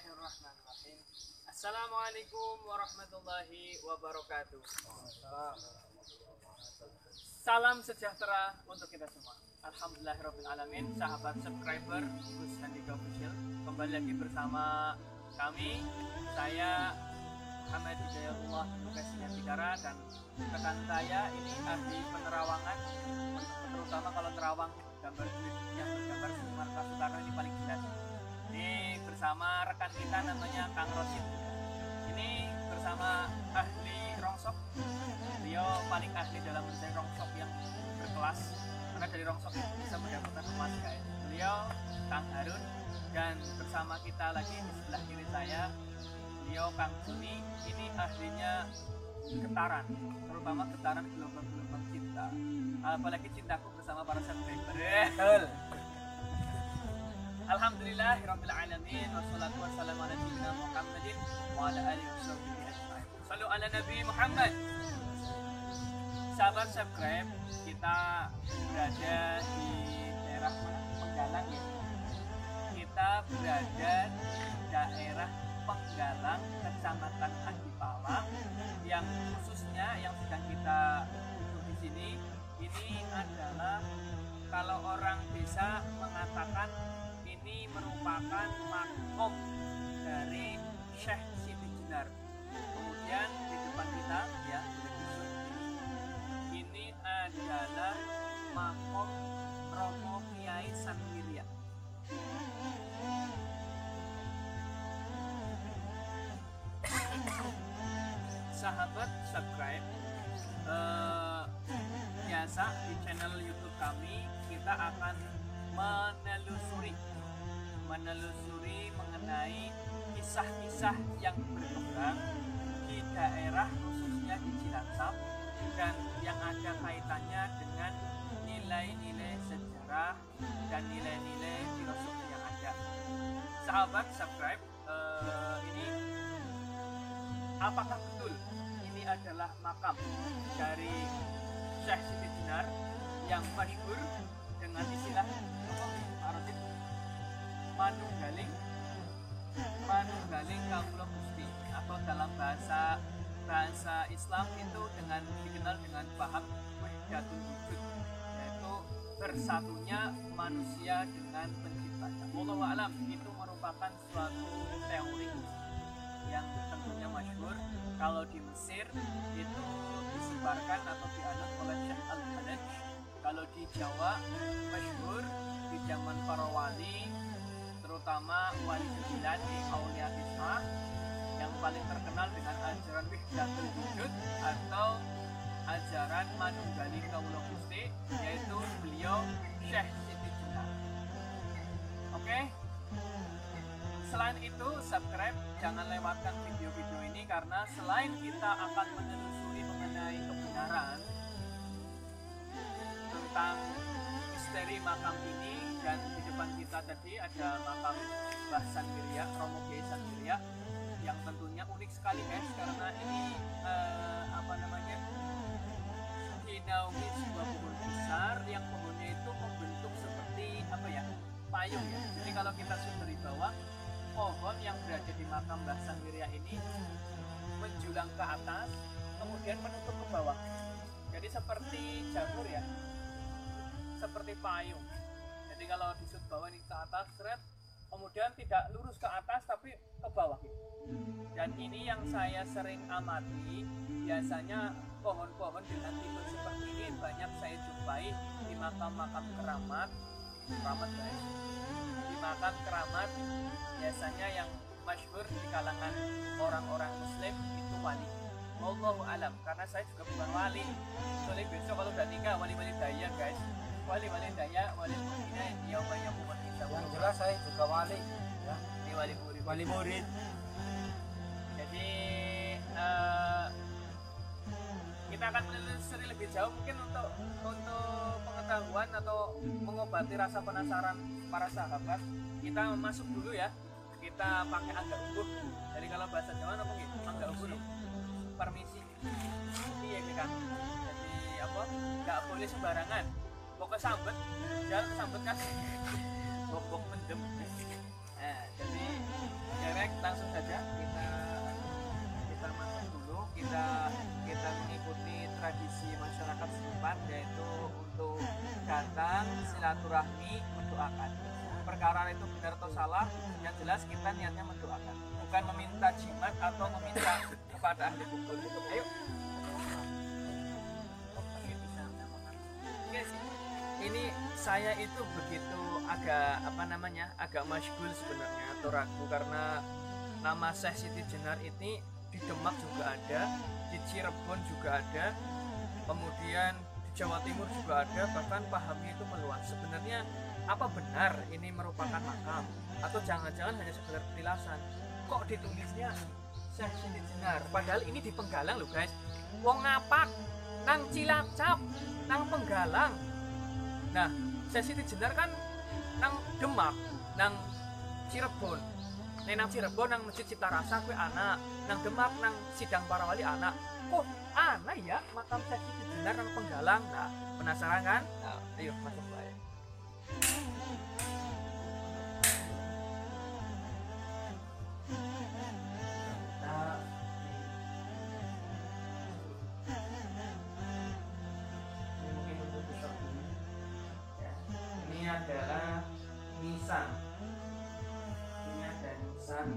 Bismillahirrahmanirrahim. Assalamualaikum warahmatullahi wabarakatuh. Salam sejahtera untuk kita semua. Alhamdulillahirrahmanirrahim. Sahabat subscriber Gus Handika Official, kembali lagi bersama kami. Saya Muhammad Hidayatullah Lukes Sinyadikara dan rekan saya ini ahli penerawangan, terutama kalau terawang gambar yang bergambar Markas Soekarno ini paling jelas. Ini bersama rekan kita namanya Kang Rosid. Ini bersama ahli rongsok. Beliau paling ahli dalam mencari rongsok yang berkelas, karena dari rongsok itu bisa mendapatkan emas, guys. Beliau Kang Harun, dan bersama kita lagi di sebelah kiri saya beliau Kang Juni. Ini ahlinya getaran, terutama getaran gelombang-gelombang cinta, apalagi cintaku bersama para subscriber. Alhamdulillahirabbil alamin, wassalatu wassalamu ala sayyidina Muhammadin wa ala alihi washabbihi ajmain. Shallu ala Nabi Muhammad. Sahabat subscribe, kita berada di daerah Penggalang ya. Kita berada di daerah Penggalang, Kecamatan Antipala, yang khususnya yang sedang kita duduk di sini ini adalah, kalau orang desa mengatakan ini merupakan makom dari Syekh Siti Jenar. Kemudian di depan kita ya, ini adalah makom Romo Kiai Sanwirya. Sahabat subscribe, biasa di channel YouTube kami kita akan menelusuri mengenai kisah-kisah yang berkembang di daerah khususnya di Cilacap dan yang ada kaitannya dengan nilai-nilai sejarah dan nilai-nilai filosofi yang ada. Sahabat subscribe, ini apakah betul ini adalah makam dari Syekh Siti Jenar yang masyhur dengan istilah Manunggaling Kawula Gusti, atau dalam bahasa Islam itu dikenal dengan paham wahdatul wujud, yaitu bersatunya manusia dengan penciptanya. Wallahu a'lam, itu merupakan suatu teori yang tentunya masyhur. Kalau di Mesir itu disebarkan atau dianut oleh Syekh Al-Hallaj. Kalau di Jawa masyhur di zaman para wali, terutama wali sembilan di Aulia Tis'ah, yang paling terkenal dengan ajaran Wahdatul Wujud atau ajaran Manunggaling Kawula Gusti, yaitu beliau Syekh Siti Jenar. Oke. Selain itu, subscribe, jangan lewatkan video-video ini, karena selain kita akan menelusuri mengenai kebenaran tentang misteri makam ini, dan di depan kita tadi ada makam Mbah Sanwirya, Romo Kiai Sanwirya, yang tentunya unik sekali, guys, karena ini dinaungi sebuah pohon besar yang pohonnya itu membentuk seperti payung ya. Jadi kalau kita zoom dari bawah, pohon yang berada di makam Mbah Sanwirya ini menjulang ke atas, kemudian menutup ke bawah. Jadi seperti jamur ya, seperti payung. Jadi kalau di sudut bawah ini ke atas, kemudian tidak lurus ke atas tapi ke bawah. Dan ini yang saya sering amati, biasanya pohon-pohon dengan tipe seperti ini banyak saya jumpai di makam-makam keramat guys. Di makam keramat biasanya yang masyhur di kalangan orang-orang muslim itu wali. Wallahu alam, karena saya juga bukan wali. Soalnya besok kalau udah nikah wali-wali daya, guys. Wali-wali daya, wali muridnya yaumanya murid kita. Yang jelas saya juga wali ya. Ini wali murid. Wali murid. Jadi kita akan menelusuri lebih jauh, mungkin untuk pengetahuan atau mengobati rasa penasaran para sahabat. Kita masuk dulu ya. Kita pakai agak ungguh. Jadi kalau bahasa Jawa apa gitu? Agak ungguh. Permisi. Iya kan. Jadi nggak boleh sembarangan. Pokoknya sambet, jangan sambet kan. Bok mendem. Nah, jadi direct salah, yang jelas kita niatnya mendoakan, bukan meminta jimat atau meminta kepada ahli kubur. Ayo. Guys, ini saya itu begitu agak agak masyghul sebenarnya atau ragu karena nama Syekh Siti Jenar ini di Demak juga ada, di Cirebon juga ada, kemudian di Jawa Timur juga ada, bahkan pahamnya itu meluas. Sebenarnya apa benar ini merupakan makam atau jangan-jangan hanya sekedar petilasan? Kok ditulisnya Syekh Siti Jenar? Padahal ini di Penggalang loh guys. Wong ngapak nang Cilacap, nang Penggalang. Nah, Syekh Siti Jenar kan nang Demak, nang Cirebon. Nang Cirebon nang Masjid Cipta Rasa kuwi anak, nang Demak nang Sidang Para Wali anak. Kok anak ya makam Syekh Siti Jenar nang Penggalang? Nah, penasaran kan? Nah, ayo masuk bae. Adalah nisan. Ini ada nisan.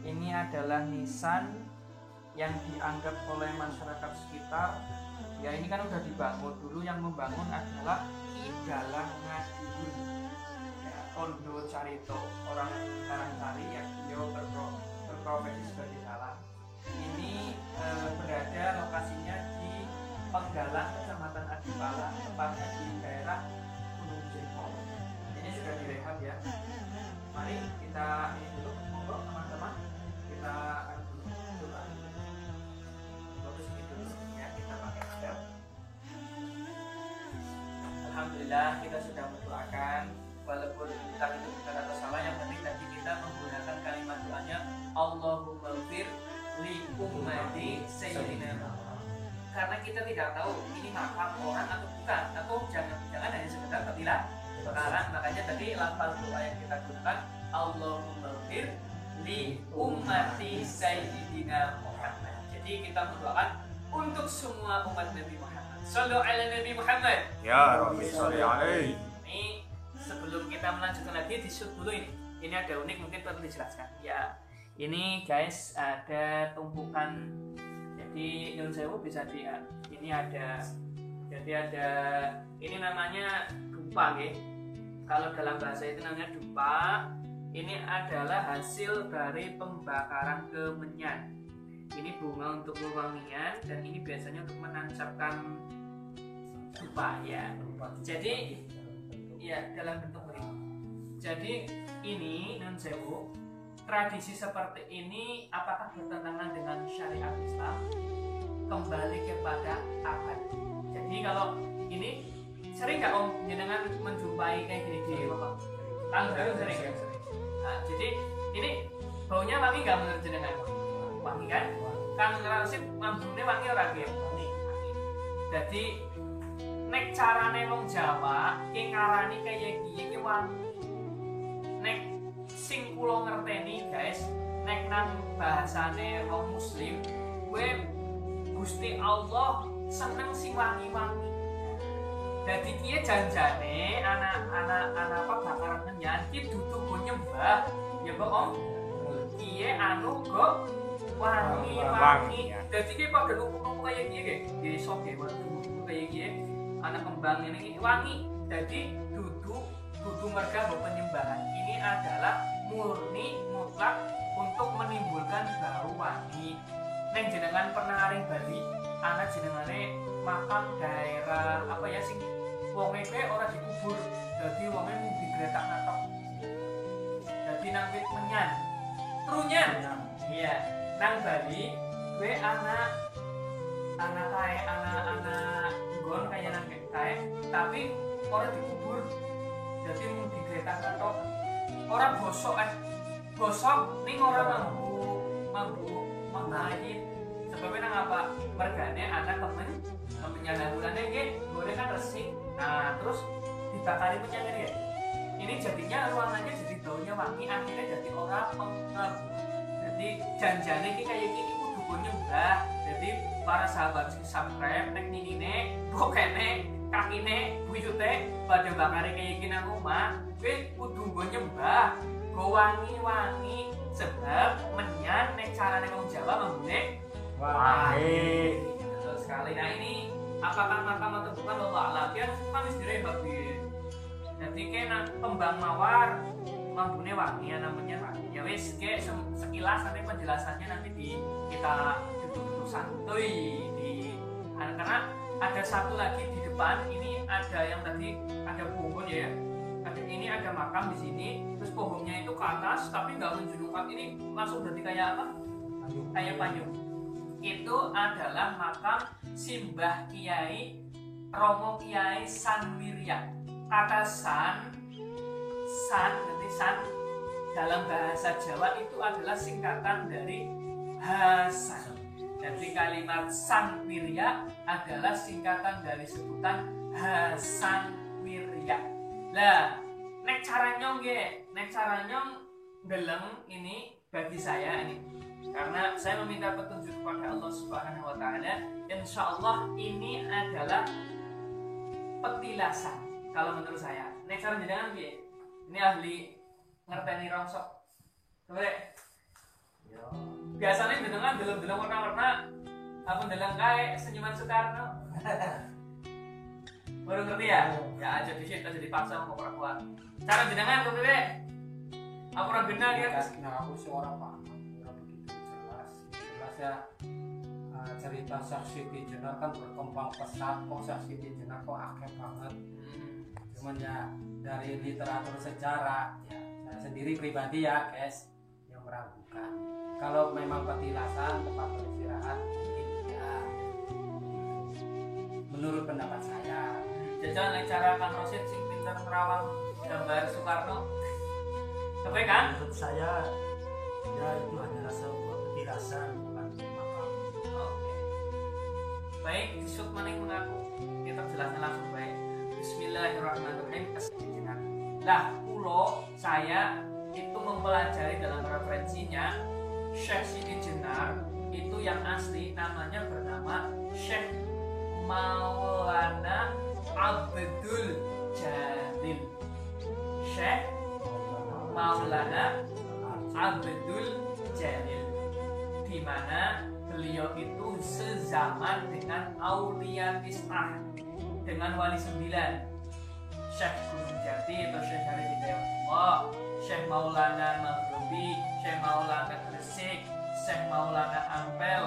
Ini adalah nisan yang dianggap oleh masyarakat sekitar. Ya ini kan udah dibangun dulu, yang membangun adalah Ki Dalang Ngadiun. Ya, Tondo Carito, orang Karangsari yang beliau berprofesi sebagai dalang. Ini berada lokasinya di Penggalang, Kecamatan Adipala, tepatnya di daerah Gunung Jengkol. Ini sudah direhab ya. Mari kita ini dulu, monggo teman-teman, kita coba. Bagus gitu ya, kita pakai adab. Alhamdulillah kita sudah mendoakan, walaupun tadi itu benar atau salah, yang penting tadi kita menggunakan kalimat doanya Allahumma ighfir li ummati sayyidina. Karena kita tidak tahu ini makam orang atau bukan, atau jangan-jangan hanya sekedar petilasan. Makanya tadi lafaz doa yang kita gunakan Allahumma ighfir li ummati sayyidina Muhammad. Jadi kita mendoakan untuk semua umat Nabi Muhammad. Shallu ala Nabi Muhammad. Ya Rabbi sholli alaihi. Ini sebelum kita melanjutkan lagi disut dulu ini. Ini ada unik, mungkin perlu dijelaskan. Ya, ini guys ada tumpukan. Jadi nyun sewu bisa dilihat. Ini ada, jadi ada, ini namanya dupa, ya. Kalau dalam bahasa itu namanya dupa. Ini adalah hasil dari pembakaran kemenyan. Ini bunga untuk wewangian dan ini biasanya untuk menancapkan dupa ya. Jadi ya dalam bentuk ini. Jadi ini nyun sewu. Tradisi seperti ini apakah bertentangan dengan syariat Islam? Kembali kepada akad. Jadi kalau ini sering nggak Om jenengan menjumpai kayak gini di rumah? Sering ya. Nah, jadi ini baunya wangi nggak menurut jenengan? Wangi kan? Kan rasid mambune wangi ora nggih? Wangi. Jadi nek carane wong Jawa ki ngarani kaya iki wangi. Nek sing kula ngerteni guys, nek nang bahasane wong muslim, kowe Gusti Allah seneng sing wangi-wangi. Dadi kiye janjane anak-anak apa bakaran menyan ki dudu go nyembah, ya kok Om? Kiye anu kok wangi-wangi. Dadi ki padha numpuk kaya kiye ge, desa ge kaya kiye, anak kembang ini wangi. Dadi dudu merga penyembahan. Ini adalah murni mutlak untuk menimbulkan bau wangi. Neng jenengan pernah aring Bali, anak jenengane makam daerah apa ya sing wonge kowe ora dikubur, dadi wonge mung digretak natok. Dadi nang wit menyan. Trunyan. Iya, nang Bali kowe anak kae anak nggon kaya nang kae, tapi ora dikubur. Dadi mung digretak natok. Ora bosok bosok ning ora mampu mayit. Sebabnya nang apa? Mergane anak temennya lagulannya nggih, gore kan resik. Nah, terus dibakari menyanyi ya. Ini jadinya ruangannya jadi baunya wangi, akhirnya jadi orang pengep. Jadi janjane iki kaya iki kudu nyembah. Jadi para sahabat subscribe nek ninine pokene kakine buyute pada bakare keyakinan omah, kowe kudu nggo nyembah, nggo wangi-wangi sebab menyan nek carane wong Jawa menggune Wangi. betul sekali. Nah ini apakah makam atau bukan Allah alam kan wis dirembak piye. Jadi kena kembang mawar mambune wangi namanya wangi. Ya wis kayak sekilas nanti penjelasannya nanti kita duduk santuy karena ada satu lagi di depan ini ada yang tadi ada pohon ya. Ini ada makam di sini, terus pohonnya itu ke atas tapi nggak menjulurkan ini langsung berarti kayak apa? Kayak payung. Itu adalah makam Simbah Kiai Romo Kiai Sanwirya. Kata san dalam bahasa Jawa itu adalah singkatan dari Hasan. Jadi kalimat Sanwirya adalah singkatan dari sebutan Hasan Wirya. Lah, nek cara nyong deleng ini bagi saya ini karena saya meminta petunjuk kepada Allah Subhanahu wa taala. Insyaallah ini adalah petilasan kalau menurut saya. Nek cara jenengan piye? Ini ahli ngerteni rongsok. Coba Ya. biasanya jenengan deleng-deleng warna-warna apa deleng kae senyuman Soekarno. Baru ngerti ya? Ya aja dikit aja dipaksa mau ora kuat. Cara jenengan kok piye? Aku ora benar ya. Nah, aku sih orang paham, ora begitu jelas. Jelas ya cerita Saksiti Jenar kan berkembang pesat, kok Saksiti Jenar kok akeh banget. Cuman ya dari literatur sejarah ya saya sendiri pribadi ya guys yang meragukan. Kalau memang petilasan tempat beristirahat mungkin ya. Menurut pendapat saya. Jajan cara Kang Rosid sing pinter nerawang gambar Soekarno. Coba kan? Menurut saya ya itu hanyalah sebuah petilasan bukan makam. Oke. Baik, disut maning mengaku. Kita jelaskan langsung baik. Bismillahirrahmanirrahim. Kesejenak. Lah, kulo saya itu mempelajari dalam referensinya Syekh Siti Jenar itu yang asli namanya bernama Syekh Maulana Abdul Jalil. Syekh Maulana Abdul Jalil, di mana beliau itu sezaman dengan Aulia Tis'ah, dengan wali 9, Syekh Gunung Jati atau Syekh Syarif Hidayatullah, Syekh Maulana Maghribi, Syekh Maulana Gresik, Syekh Maulana Ampel,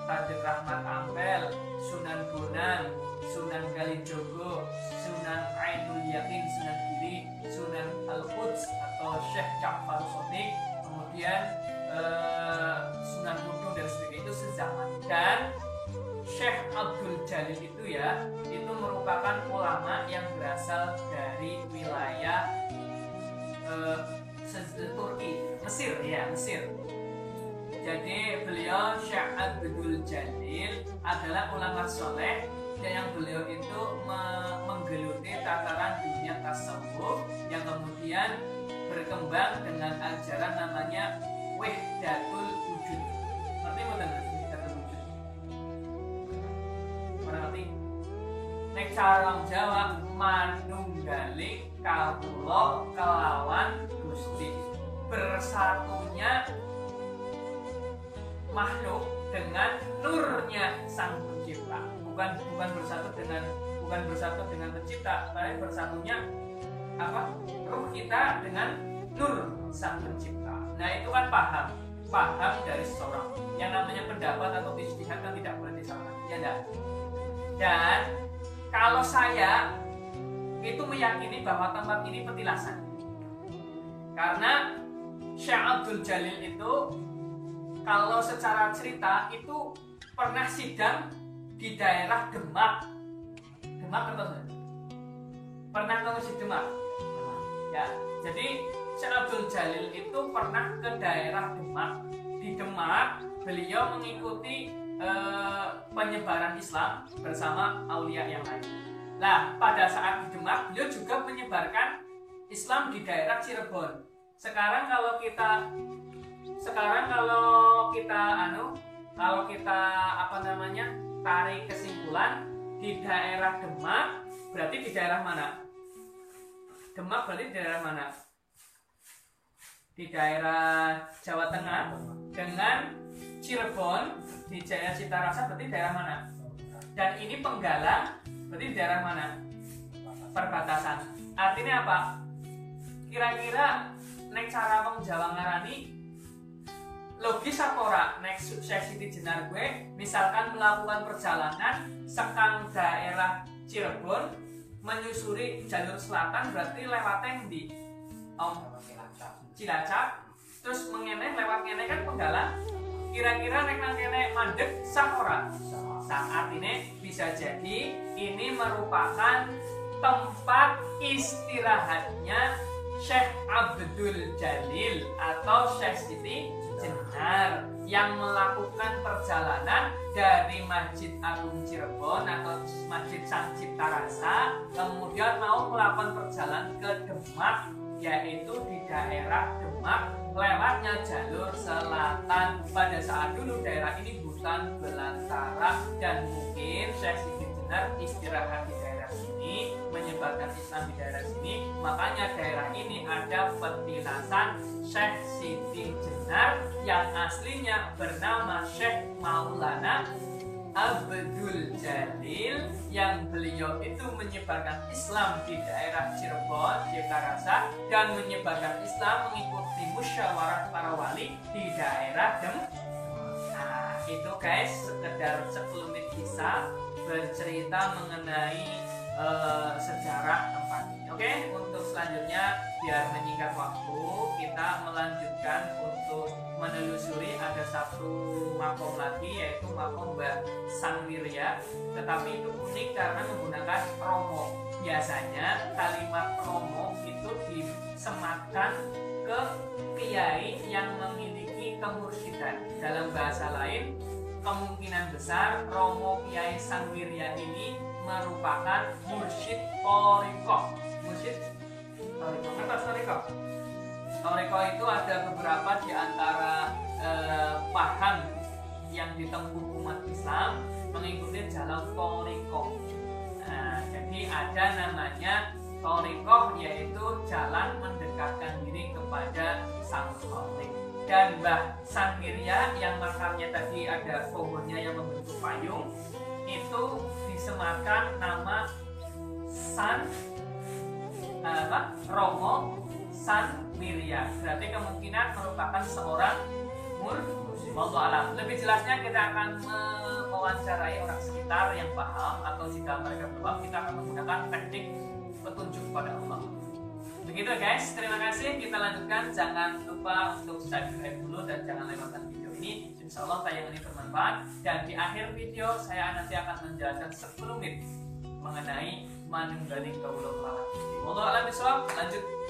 Kadir Rahmat Ampel, Sunan Bonang, Sunan Kalijogo, Sunan Ainul Yakin, Sunan Giri, Sunan Al-Quds atau Syekh Ja'far Shadiq, kemudian Sunan Kudus dan sebagainya itu sezaman. Dan Syekh Abdul Jalil itu ya, itu merupakan ulama yang berasal dari wilayah Turki, Mesir ya, Mesir. Jadi beliau Syekh Abdul Jalil adalah ulama soleh yang beliau itu menggeluti tataran dunia tasawuf yang kemudian berkembang dengan ajaran namanya Wahdatul Wujud. Ngerti mboten Wahdatul Wujud? Ora ngerti? Nek cara Jawa manunggaling kawula kelawan Gusti, bersatunya makhluk dengan nurnya Sang Pencipta. Bukan bersatu dengan pencipta, tapi bersatunya apa? Ruh kita dengan nur Sang Pencipta. Nah, itu kan paham dari seseorang. Yang namanya pendapat atau ijtihad kan tidak boleh disamakan. Ya enggak? Dan kalau saya itu meyakini bahwa tempat ini petilasan. Karena Syekh Abdul Jalil itu kalau secara cerita itu pernah sidang di daerah Demak. Demak atau pernah tahu si Demak? Ya, jadi Syekh Abdul Jalil itu pernah ke daerah Demak. Di Demak beliau mengikuti penyebaran Islam bersama aulia yang lain. Nah, pada saat di Demak beliau juga menyebarkan Islam di daerah Cirebon. Sekarang kalau kita tarik kesimpulan di daerah Demak berarti di daerah mana? Demak berarti di daerah mana? Di daerah Jawa Tengah. Dengan Cirebon di daerah Citarasa berarti daerah mana? Dan ini Penggalang berarti di daerah mana? Perbatasan. Artinya apa? Kira-kira nek cara wong Jawa ngarani logis apa ora? Nek sukses Siti Jenar gue misalkan melakukan perjalanan sekang daerah Cirebon menyusuri jalur selatan berarti lewatnya di Cilacap terus mengenai lewat ngene kan Penggalang. Kira-kira nek nang kene mandek sah ora? Saat ini bisa jadi ini merupakan tempat istirahatnya Syekh Abdul Jalil atau Syekh Siti Jenar yang melakukan perjalanan dari Masjid Agung Cirebon atau Masjid Sang Ciptarasa kemudian mau melakukan perjalanan ke Demak, yaitu di daerah Demak lewatnya jalur selatan. Pada saat dulu daerah ini hutan belantara dan mungkin Syekh Siti Jenar istirahat di daerah sini, menyebarkan Islam di daerah sini, makanya daerah ini ada petilasan Syekh Siti Jenar yang aslinya bernama Syekh Maulana Abdul Jalil yang beliau itu menyebarkan Islam di daerah Cirebon, Citarasa dan menyebarkan Islam mengikuti musyawarah para wali di daerah Demak. Nah, itu guys sekedar sekelumit kisah bercerita mengenai sejarah tempat ini. Oke, untuk selanjutnya biar menyingkat waktu kita melanjutkan untuk menelusuri ada satu makom lagi yaitu makom Mbah Sangwirya, tetapi itu unik karena menggunakan romo. Biasanya kalimat romo itu disematkan ke kiai yang memiliki kemursyidhan. Dalam bahasa lain, kemungkinan besar romo Kiai Sangwirya ini merupakan mursyid Thariqah. Mursyid Thariqah. Thariqah itu ada beberapa di antara paham yang ditempuh umat Islam mengikuti jalan Thariqah. Nah, jadi ada namanya Thariqah yaitu jalan mendekatkan diri kepada Sang Khalik. Dan Mbah Sangwirya yang makamnya tadi ada pohonnya yang membentuk payung itu disematkan nama Romo Sangwirya. Berarti kemungkinan merupakan seorang wallahu alam. Lebih jelasnya kita akan mewawancarai orang sekitar yang paham atau jika mereka belum kita akan menggunakan teknik petunjuk pada Allah. Begitu guys, terima kasih. Kita lanjutkan. Jangan lupa untuk subscribe dulu dan jangan lewatkan video ini. Insya Allah tayangan ini bermanfaat. Dan di akhir video saya nanti akan menjelaskan 10 menit mengenai manunggaling kaulah. Wallahu a'lam bishawab. Lanjut.